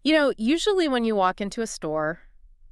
Usually when you walk into a store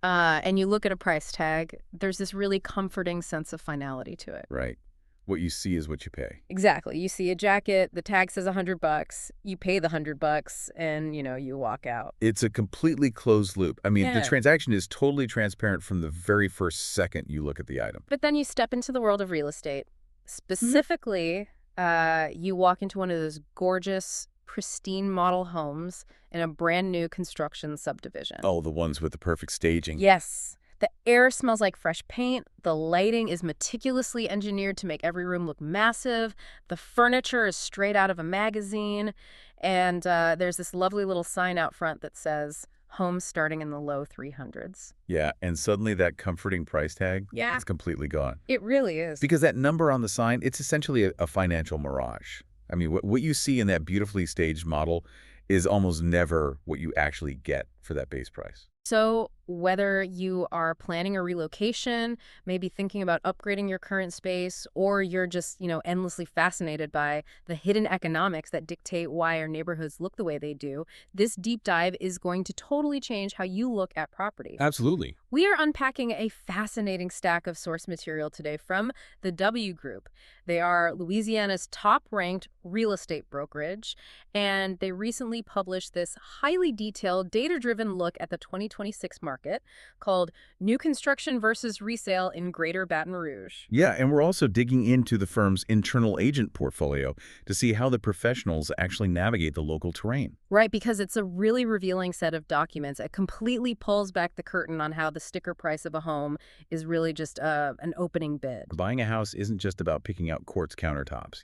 and you look at a price tag, there's this really comforting sense of finality to it. Right. What you see is what you pay. Exactly. You see a jacket, the tag says $100, you pay the $100, and, you walk out. It's a completely closed loop. I mean, the Yeah. transaction is totally transparent from the very first second you look at the item. But then you step into the world of real estate. Specifically, you walk into one of those gorgeous, pristine model homes in a brand new construction subdivision. Oh, the ones with the perfect staging. Yes. The air smells like fresh paint. The lighting is meticulously engineered to make every room look massive. The furniture is straight out of a magazine. And there's this lovely little sign out front that says, homes starting in the low 300s. Yeah, and suddenly that comforting price tag Yeah. is completely gone. It really is. Because that number on the sign, it's essentially a financial mirage. I mean, what you see in that beautifully staged model is almost never what you actually get for that base price. So whether you are planning a relocation, maybe thinking about upgrading your current space, or you're just, endlessly fascinated by the hidden economics that dictate why our neighborhoods look the way they do, this deep dive is going to totally change how you look at property. Absolutely. We are unpacking a fascinating stack of source material today from the W Group. They are Louisiana's top-ranked real estate brokerage, and they recently published this highly detailed, data-driven look at the 2026 market called New Construction versus Resale in Greater Baton Rouge. Yeah, and we're also digging into the firm's internal agent portfolio to see how the professionals actually navigate the local terrain. Right, because it's a really revealing set of documents. It completely pulls back the curtain on how the sticker price of a home is really just an opening bid. Buying a house isn't just about picking out quartz countertops.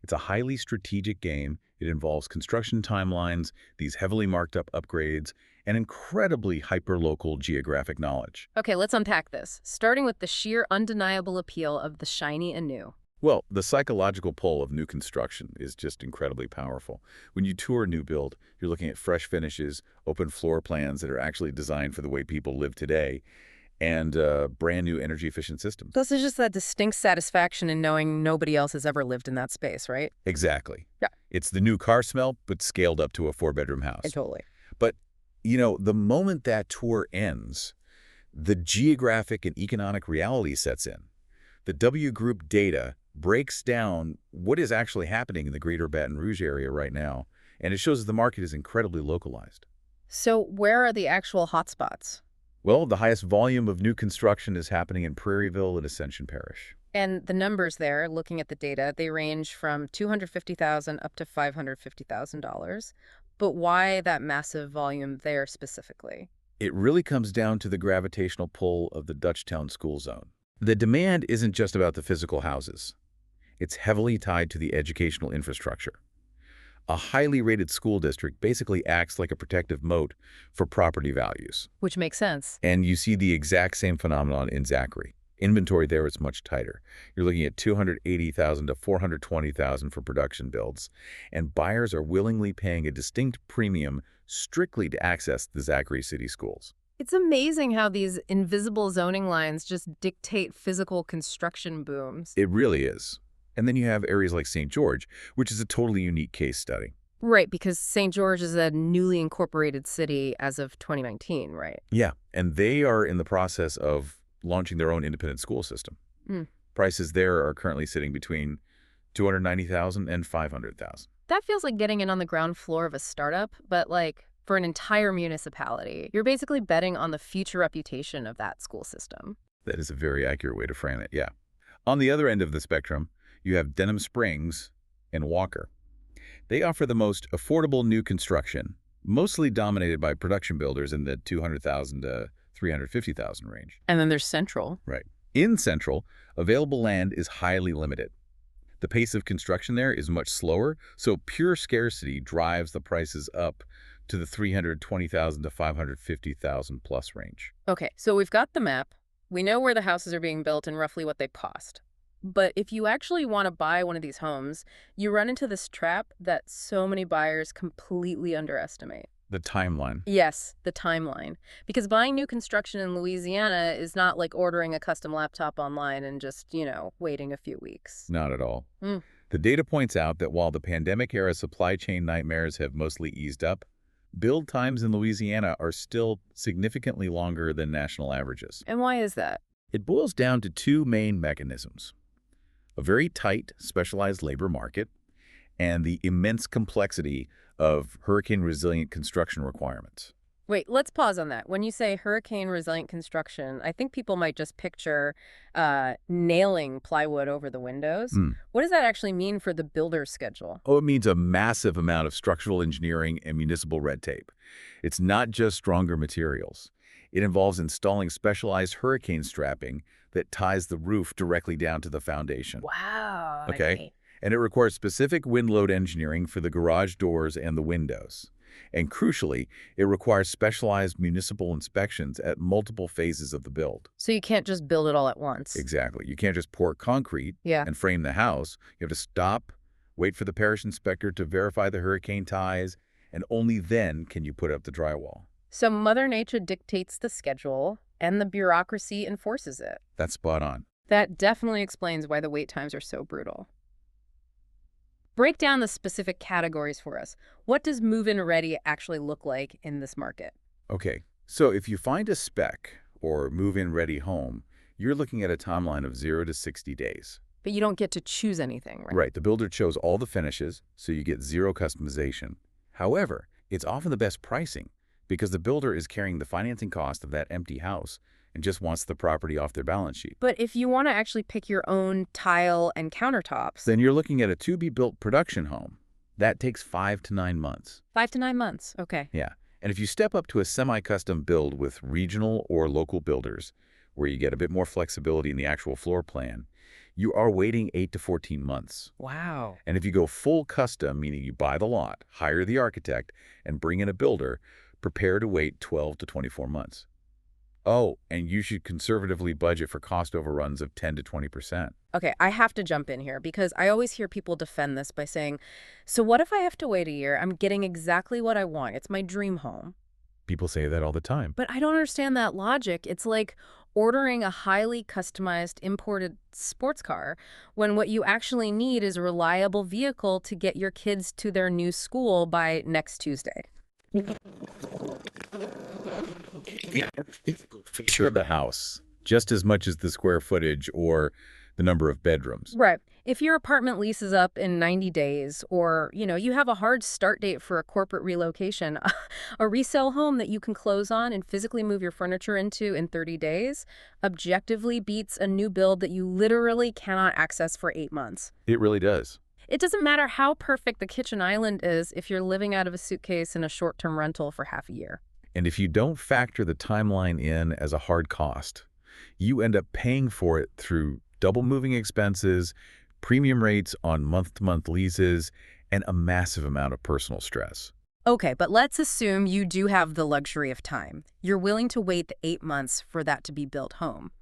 It's a highly strategic game. It involves construction timelines, these heavily marked up upgrades, and incredibly hyper-local geographic knowledge. Okay, let's unpack this, starting with the sheer undeniable appeal of the shiny and new. Well, the psychological pull of new construction is just incredibly powerful. When you tour a new build, you're looking at fresh finishes, open floor plans that are actually designed for the way people live today, and brand new energy-efficient systems. Plus, there's just that distinct satisfaction in knowing nobody else has ever lived in that space, right? Exactly. Yeah. It's the new car smell, but scaled up to a 4-bedroom house. Totally. But, the moment that tour ends, the geographic and economic reality sets in. The W Group data breaks down what is actually happening in the Greater Baton Rouge area right now, and it shows that the market is incredibly localized. So where are the actual hotspots? Well, the highest volume of new construction is happening in Prairieville and Ascension Parish. And the numbers there, looking at the data, they range from $250,000 up to $550,000. But why that massive volume there specifically? It really comes down to the gravitational pull of the Dutchtown school zone. The demand isn't just about the physical houses. It's heavily tied to the educational infrastructure. A highly rated school district basically acts like a protective moat for property values. Which makes sense. And you see the exact same phenomenon in Zachary. Inventory there is much tighter. You're looking at $280,000 to $420,000 for production builds, and buyers are willingly paying a distinct premium strictly to access the Zachary City Schools. It's amazing how these invisible zoning lines just dictate physical construction booms. It really is. And then you have areas like St. George, which is a totally unique case study. Right, because St. George is a newly incorporated city as of 2019, right? Yeah, and they are in the process of launching their own independent school system. Prices there are currently sitting between $290,000 and $500,000. That feels like getting in on the ground floor of a startup, but for an entire municipality. You're basically betting on the future reputation of that school system. That is a very accurate way to frame it, yeah. On the other end of the spectrum, you have Denham Springs and Walker. They offer the most affordable new construction, mostly dominated by production builders in the $200,000 to $350,000 range. And then there's Central. Right. In Central, available land is highly limited. The pace of construction there is much slower, so pure scarcity drives the prices up to the $320,000 to $550,000 plus range. Okay, so we've got the map. We know where the houses are being built and roughly what they cost. But if you actually want to buy one of these homes, you run into this trap that so many buyers completely underestimate. The timeline. Yes, the timeline. Because buying new construction in Louisiana is not like ordering a custom laptop online and just, waiting a few weeks. Not at all. The data points out that while the pandemic-era supply chain nightmares have mostly eased up, build times in Louisiana are still significantly longer than national averages. And why is that? It boils down to two main mechanisms: a very tight, specialized labor market and the immense complexity of hurricane-resilient construction requirements. Wait, let's pause on that. When you say hurricane-resilient construction, I think people might just picture nailing plywood over the windows. Hmm. What does that actually mean for the builder's schedule? Oh, it means a massive amount of structural engineering and municipal red tape. It's not just stronger materials. It involves installing specialized hurricane strapping that ties the roof directly down to the foundation. Wow. Okay? And it requires specific wind load engineering for the garage doors and the windows. And crucially, it requires specialized municipal inspections at multiple phases of the build. So you can't just build it all at once. Exactly. You can't just pour concrete Yeah. and frame the house. You have to stop, wait for the parish inspector to verify the hurricane ties, and only then can you put up the drywall. So Mother Nature dictates the schedule, and the bureaucracy enforces it. That's spot on. That definitely explains why the wait times are so brutal. Break down the specific categories for us. What does move-in ready actually look like in this market? Okay, so if you find a spec or move-in ready home, you're looking at a timeline of 0 to 60 days. But you don't get to choose anything, right? Right, the builder chose all the finishes, so you get zero customization. However, it's often the best pricing because the builder is carrying the financing cost of that empty house and just wants the property off their balance sheet. But if you want to actually pick your own tile and countertops, Then you're looking at a to-be-built production home. That takes 5 to 9 months. 5 to 9 months. Okay. Yeah, and if you step up to a semi-custom build with regional or local builders, where you get a bit more flexibility in the actual floor plan, you are waiting 8 to 14 months. Wow. And if you go full custom, meaning you buy the lot, hire the architect, and bring in a builder, prepare to wait 12 to 24 months. Oh, and you should conservatively budget for cost overruns of 10 to 20%. Okay, I have to jump in here because I always hear people defend this by saying, so what if I have to wait a year? I'm getting exactly what I want. It's my dream home. People say that all the time. But I don't understand that logic. It's like ordering a highly customized imported sports car when what you actually need is a reliable vehicle to get your kids to their new school by next Tuesday. Feature of the house, just as much as the square footage or the number of bedrooms. Right. If your apartment leases up in 90 days or, you have a hard start date for a corporate relocation, a resale home that you can close on and physically move your furniture into in 30 days objectively beats a new build that you literally cannot access for 8 months. It really does. It doesn't matter how perfect the kitchen island is if you're living out of a suitcase in a short-term rental for half a year. And if you don't factor the timeline in as a hard cost, you end up paying for it through double moving expenses, premium rates on month-to-month leases, and a massive amount of personal stress. Okay, but let's assume you do have the luxury of time. You're willing to wait the 8 months for that to be built home.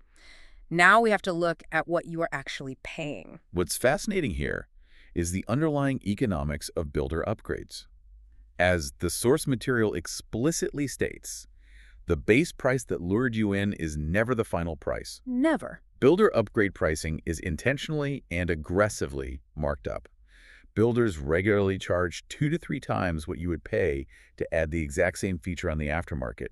Now we have to look at what you are actually paying. What's fascinating here is the underlying economics of builder upgrades. As the source material explicitly states, the base price that lured you in is never the final price. Never. Builder upgrade pricing is intentionally and aggressively marked up. Builders regularly charge 2 to 3 times what you would pay to add the exact same feature on the aftermarket,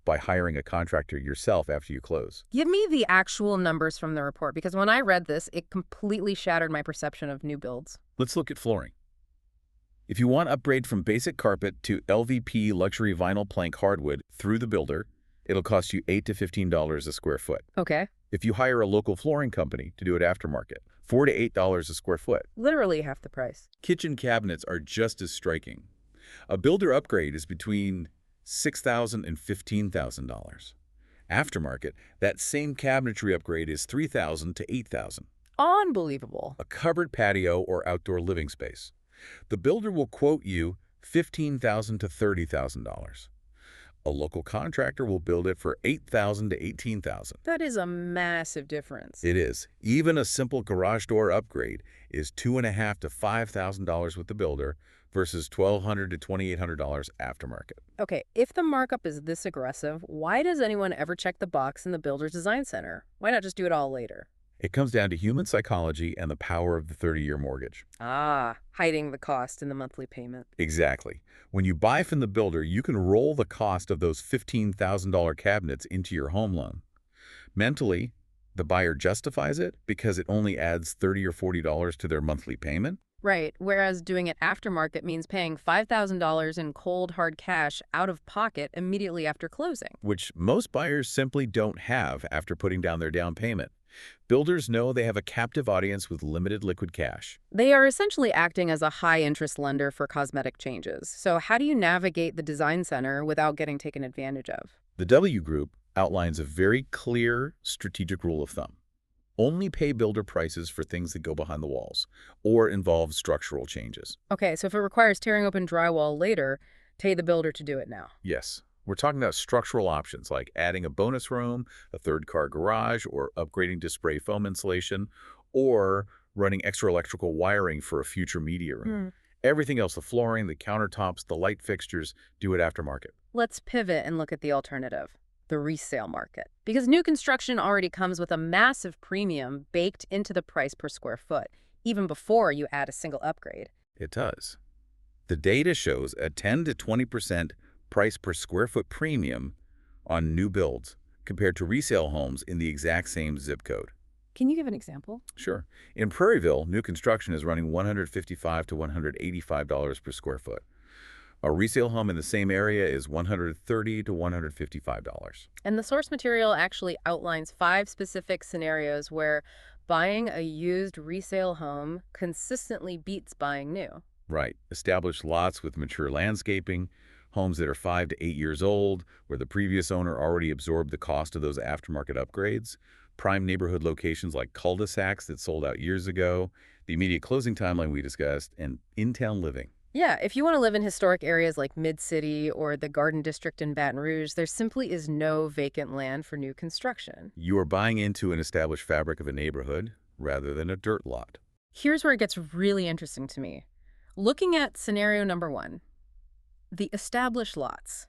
by hiring a contractor yourself after you close. Give me the actual numbers from the report, because when I read this, it completely shattered my perception of new builds. Let's look at flooring. If you want upgrade from basic carpet to LVP luxury vinyl plank hardwood through the builder, it'll cost you $8 to $15 a square foot. Okay. If you hire a local flooring company to do it aftermarket, $4 to $8 a square foot. Literally half the price. Kitchen cabinets are just as striking. A builder upgrade is between $6,000 and $15,000. Aftermarket, that same cabinetry upgrade is $3,000 to $8,000. Unbelievable. A covered patio or outdoor living space. The builder will quote you $15,000 to $30,000. A local contractor will build it for $8,000 to $18,000. That is a massive difference. It is. Even a simple garage door upgrade is $2,500 to $5,000 with the builder versus $1,200 to $2,800 aftermarket. Okay, if the markup is this aggressive, why does anyone ever check the box in the Builder's Design Center? Why not just do it all later? It comes down to human psychology and the power of the 30-year mortgage. Ah, hiding the cost in the monthly payment. Exactly. When you buy from the builder, you can roll the cost of those $15,000 cabinets into your home loan. Mentally, the buyer justifies it because it only adds $30 or $40 to their monthly payment. Right, whereas doing it aftermarket means paying $5,000 in cold, hard cash out of pocket immediately after closing. Which most buyers simply don't have after putting down their down payment. Builders know they have a captive audience with limited liquid cash. They are essentially acting as a high-interest lender for cosmetic changes. So how do you navigate the design center without getting taken advantage of? The W Group outlines a very clear strategic rule of thumb. Only pay builder prices for things that go behind the walls or involve structural changes. Okay, so if it requires tearing open drywall later, pay the builder to do it now. Yes, we're talking about structural options like adding a bonus room, a third-car garage, or upgrading to spray foam insulation, or running extra electrical wiring for a future media room. Everything else, the flooring, the countertops, the light fixtures, do it aftermarket. Let's pivot and look at the alternative, the resale market. Because new construction already comes with a massive premium baked into the price per square foot, even before you add a single upgrade. It does. The data shows a 10 to 20% price per square foot premium on new builds compared to resale homes in the exact same zip code. Can you give an example? Sure. In Prairieville, new construction is running $155 to $185 per square foot. A resale home in the same area is $130 to $155. And the source material actually outlines 5 specific scenarios where buying a used resale home consistently beats buying new. Right. Established lots with mature landscaping, homes that are 5 to 8 years old, where the previous owner already absorbed the cost of those aftermarket upgrades, prime neighborhood locations like cul-de-sacs that sold out years ago, the immediate closing timeline we discussed, and in-town living. Yeah, if you want to live in historic areas like Mid-City or the Garden District in Baton Rouge, there simply is no vacant land for new construction. You are buying into an established fabric of a neighborhood rather than a dirt lot. Here's where it gets really interesting to me. Looking at scenario number 1, the established lots.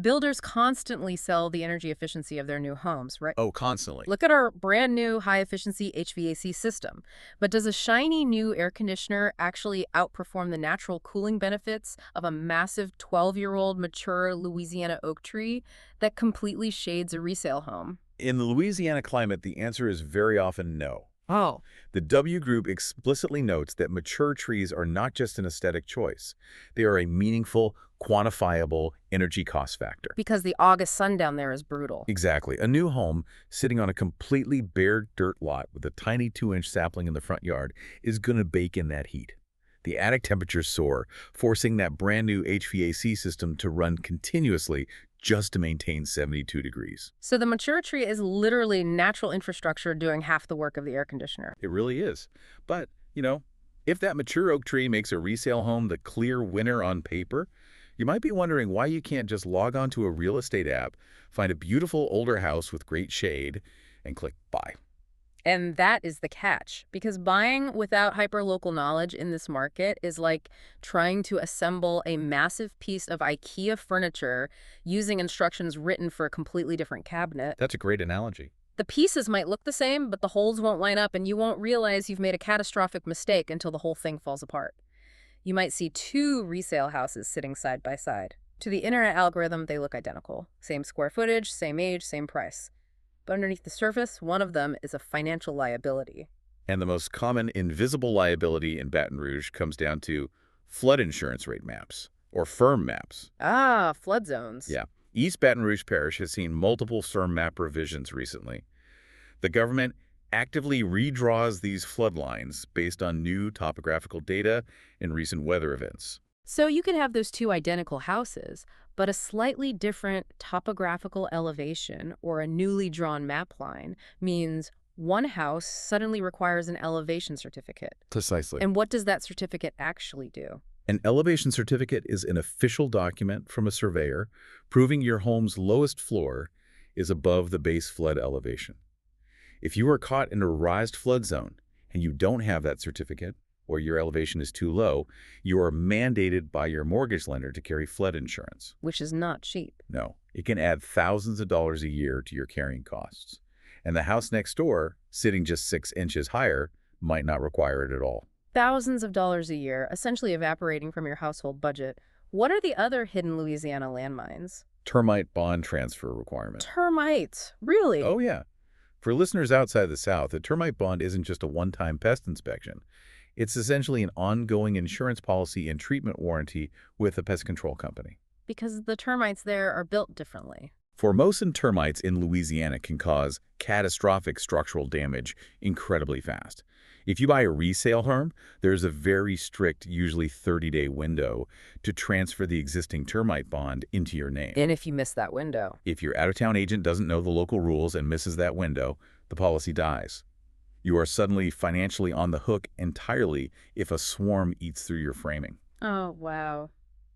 Builders constantly sell the energy efficiency of their new homes, right? Oh, constantly. Look at our brand new high-efficiency HVAC system. But does a shiny new air conditioner actually outperform the natural cooling benefits of a massive 12-year-old mature Louisiana oak tree that completely shades a resale home? In the Louisiana climate, the answer is very often no. Oh. The W Group explicitly notes that mature trees are not just an aesthetic choice. They are a meaningful, quantifiable energy cost factor. Because the August sun down there is brutal. Exactly. A new home sitting on a completely bare dirt lot with a tiny 2-inch sapling in the front yard is going to bake in that heat. The attic temperatures soar, forcing that brand new HVAC system to run continuously just to maintain 72 degrees. So the mature tree is literally natural infrastructure doing half the work of the air conditioner. It really is. But, if that mature oak tree makes a resale home the clear winner on paper, you might be wondering why you can't just log on to a real estate app, find a beautiful older house with great shade, and click buy. And that is the catch, because buying without hyperlocal knowledge in this market is like trying to assemble a massive piece of IKEA furniture using instructions written for a completely different cabinet. That's a great analogy. The pieces might look the same, but the holes won't line up, and you won't realize you've made a catastrophic mistake until the whole thing falls apart. You might see 2 resale houses sitting side by side. To the internet algorithm, they look identical. Same square footage, same age, same price. But underneath the surface, one of them is a financial liability. And the most common invisible liability in Baton Rouge comes down to flood insurance rate maps, or FIRM maps. Ah, flood zones. Yeah. East Baton Rouge Parish has seen multiple FIRM map revisions recently. The government actively redraws these flood lines based on new topographical data and recent weather events. So you could have those 2 identical houses, but a slightly different topographical elevation or a newly drawn map line means one house suddenly requires an elevation certificate. Precisely. And what does that certificate actually do? An elevation certificate is an official document from a surveyor proving your home's lowest floor is above the base flood elevation. If you are caught in a raised flood zone and you don't have that certificate, or your elevation is too low, you are mandated by your mortgage lender to carry flood insurance. Which is not cheap. No, it can add thousands of dollars a year to your carrying costs. And the house next door, sitting just 6 inches higher, might not require it at all. Thousands of dollars a year, essentially evaporating from your household budget. What are the other hidden Louisiana landmines? Termite bond transfer requirement. Termites. Really? Oh, yeah. For listeners outside the South, a termite bond isn't just a one-time pest inspection. It's essentially an ongoing insurance policy and treatment warranty with a pest control company. Because the termites there are built differently. Formosan termites in Louisiana can cause catastrophic structural damage incredibly fast. If you buy a resale home, there's a very strict, usually 30-day window to transfer the existing termite bond into your name. And if you miss that window? If your out-of-town agent doesn't know the local rules and misses that window, the policy dies. You are suddenly financially on the hook entirely if a swarm eats through your framing. Oh, wow.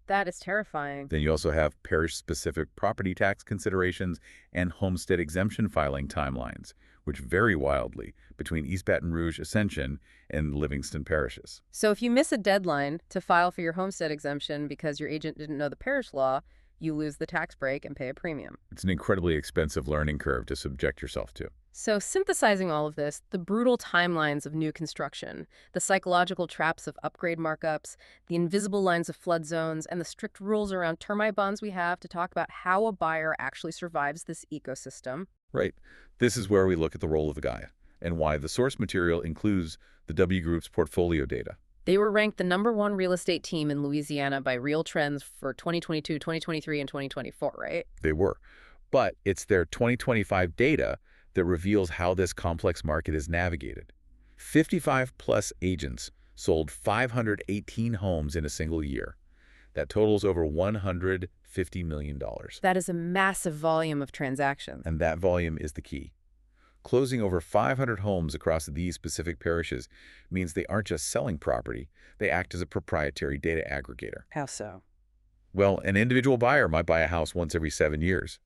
That is terrifying. Then you also have parish-specific property tax considerations and homestead exemption filing timelines, which vary wildly between East Baton Rouge, Ascension, and Livingston parishes. So if you miss a deadline to file for your homestead exemption because your agent didn't know the parish law, you lose the tax break and pay a premium. It's an incredibly expensive learning curve to subject yourself to. So synthesizing all of this, the brutal timelines of new construction, the psychological traps of upgrade markups, the invisible lines of flood zones, and the strict rules around termite bonds we have to talk about how a buyer actually survives this ecosystem. Right. This is where we look at the role of the guide and why the source material includes the W Group's portfolio data. They were ranked the #1 real estate team in Louisiana by Real Trends for 2022, 2023, and 2024, right? They were. But it's their 2025 data that reveals how this complex market is navigated. 55-plus agents sold 518 homes in a single year. That totals over $150 million. That is a massive volume of transactions. And that volume is the key. Closing over 500 homes across these specific parishes means they aren't just selling property, they act as a proprietary data aggregator. How so? Well, an individual buyer might buy a house once every 7 years.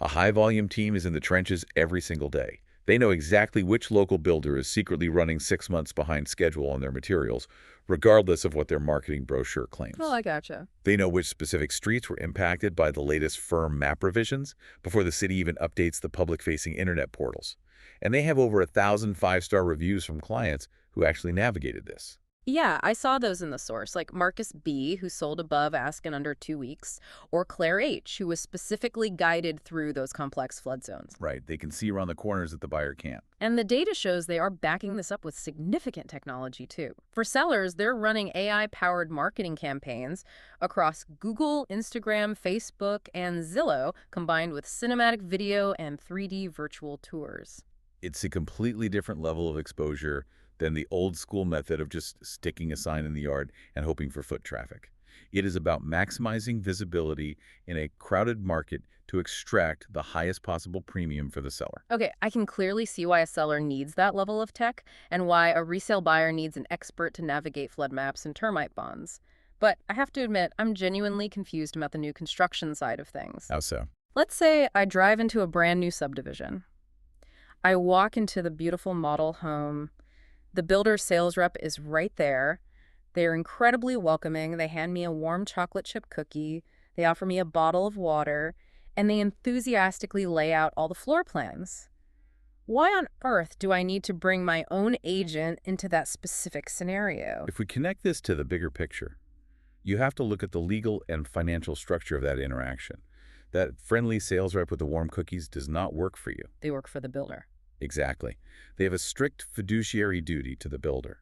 A high-volume team is in the trenches every single day. They know exactly which local builder is secretly running 6 months behind schedule on their materials, regardless of what their marketing brochure claims. Oh, I gotcha. They know which specific streets were impacted by the latest firm map revisions before the city even updates the public-facing internet portals. And they have over 1,000 5-star reviews from clients who actually navigated this. Yeah, I saw those in the source, like Marcus B., who sold above ask in under 2 weeks, or Claire H., who was specifically guided through those complex flood zones. Right, they can see around the corners that the buyer can't. And the data shows they are backing this up with significant technology, too. For sellers, they're running AI-powered marketing campaigns across Google, Instagram, Facebook, and Zillow, combined with cinematic video and 3D virtual tours. It's a completely different level of exposure than the old-school method of just sticking a sign in the yard and hoping for foot traffic. It is about maximizing visibility in a crowded market to extract the highest possible premium for the seller. Okay, I can clearly see why a seller needs that level of tech and why a resale buyer needs an expert to navigate flood maps and termite bonds. But I have to admit, I'm genuinely confused about the new construction side of things. How so? Let's say I drive into a brand new subdivision. I walk into the beautiful model home. The builder's sales rep is right there. They're incredibly welcoming. They hand me a warm chocolate chip cookie. They offer me a bottle of water. And they enthusiastically lay out all the floor plans. Why on earth do I need to bring my own agent into that specific scenario? If we connect this to the bigger picture, you have to look at the legal and financial structure of that interaction. That friendly sales rep with the warm cookies does not work for you. They work for the builder. Exactly. They have a strict fiduciary duty to the builder.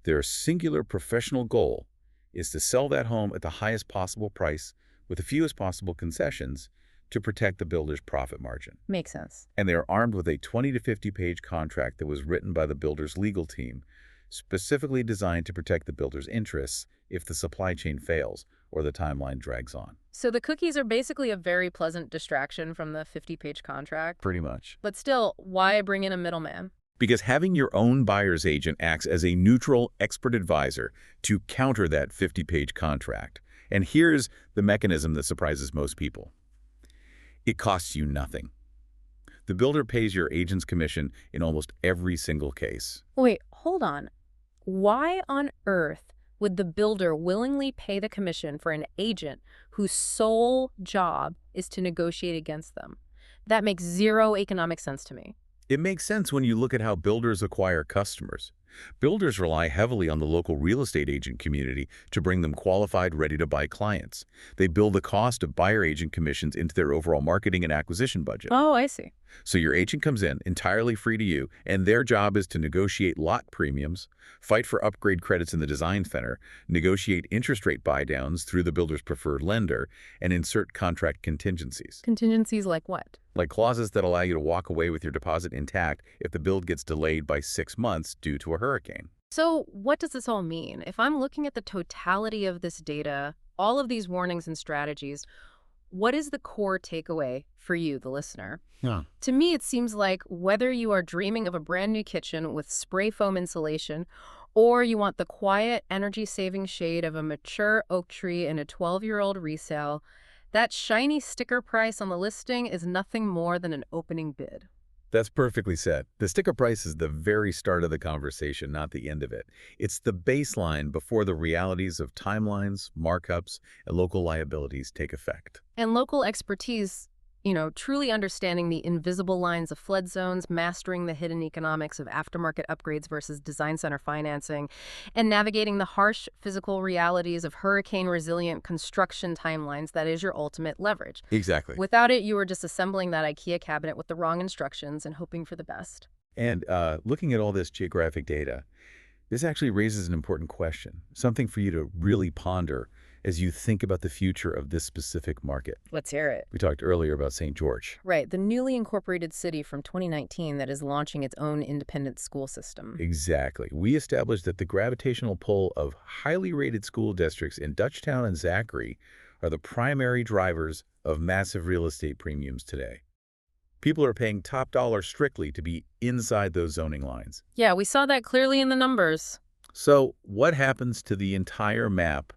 Their singular professional goal is to sell that home at the highest possible price with the fewest possible concessions to protect the builder's profit margin. Makes sense. And they are armed with a 20 to 50-page contract that was written by the builder's legal team, specifically designed to protect the builder's interests if the supply chain fails or the timeline drags on. So the cookies are basically a very pleasant distraction from the 50-page contract. Pretty much. But still, why bring in a middleman? Because having your own buyer's agent acts as a neutral expert advisor to counter that 50-page contract. And here's the mechanism that surprises most people. It costs you nothing. The builder pays your agent's commission in almost every single case. Wait, hold on. Why on earth would the builder willingly pay the commission for an agent whose sole job is to negotiate against them? That makes zero economic sense to me. It makes sense when you look at how builders acquire customers. Builders rely heavily on the local real estate agent community to bring them qualified, ready-to-buy clients. They build the cost of buyer agent commissions into their overall marketing and acquisition budget. Oh, I see. So your agent comes in entirely free to you, and their job is to negotiate lot premiums, fight for upgrade credits in the design center, negotiate interest rate buy-downs through the builder's preferred lender, and insert contract contingencies. Contingencies like what? Like clauses that allow you to walk away with your deposit intact if the build gets delayed by 6 months due to a hurricane. So what does this all mean? If I'm looking at the totality of this data, all of these warnings and strategies, what is the core takeaway for you, the listener? Yeah. To me, it seems like whether you are dreaming of a brand new kitchen with spray foam insulation, or you want the quiet, energy-saving shade of a mature oak tree in a 12-year-old resale, that shiny sticker price on the listing is nothing more than an opening bid. That's perfectly said. The sticker price is the very start of the conversation, not the end of it. It's the baseline before the realities of timelines, markups, and local liabilities take effect. And local expertise, truly understanding the invisible lines of flood zones, mastering the hidden economics of aftermarket upgrades versus design center financing, and navigating the harsh physical realities of hurricane-resilient construction timelines, that is your ultimate leverage. Exactly. Without it, you are just assembling that IKEA cabinet with the wrong instructions and hoping for the best. And looking at all this geographic data, this actually raises an important question, something for you to really ponder as you think about the future of this specific market. Let's hear it. We talked earlier about St. George. Right, the newly incorporated city from 2019 that is launching its own independent school system. Exactly. We established that the gravitational pull of highly rated school districts in Dutchtown and Zachary are the primary drivers of massive real estate premiums today. People are paying top dollar strictly to be inside those zoning lines. Yeah, we saw that clearly in the numbers. So what happens to the entire map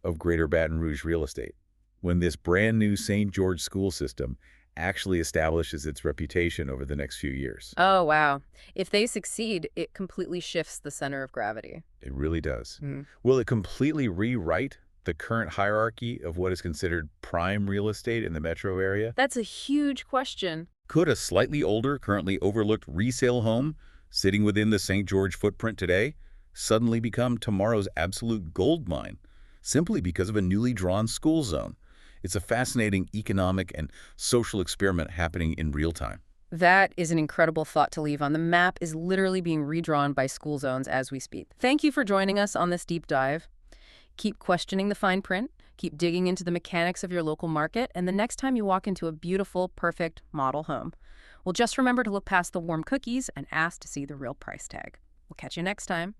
of Greater Baton Rouge real estate when this brand new St. George school system actually establishes its reputation over the next few years? Oh, wow. If they succeed, it completely shifts the center of gravity. It really does. Mm. Will it completely rewrite the current hierarchy of what is considered prime real estate in the metro area? That's a huge question. Could a slightly older, currently overlooked resale home sitting within the St. George footprint today suddenly become tomorrow's absolute gold mine simply because of a newly drawn school zone? It's a fascinating economic and social experiment happening in real time. That is an incredible thought to leave on. The map is literally being redrawn by school zones as we speak. Thank you for joining us on this deep dive. Keep questioning the fine print, keep digging into the mechanics of your local market, and the next time you walk into a beautiful, perfect model home, well, just remember to look past the warm cookies and ask to see the real price tag. We'll catch you next time.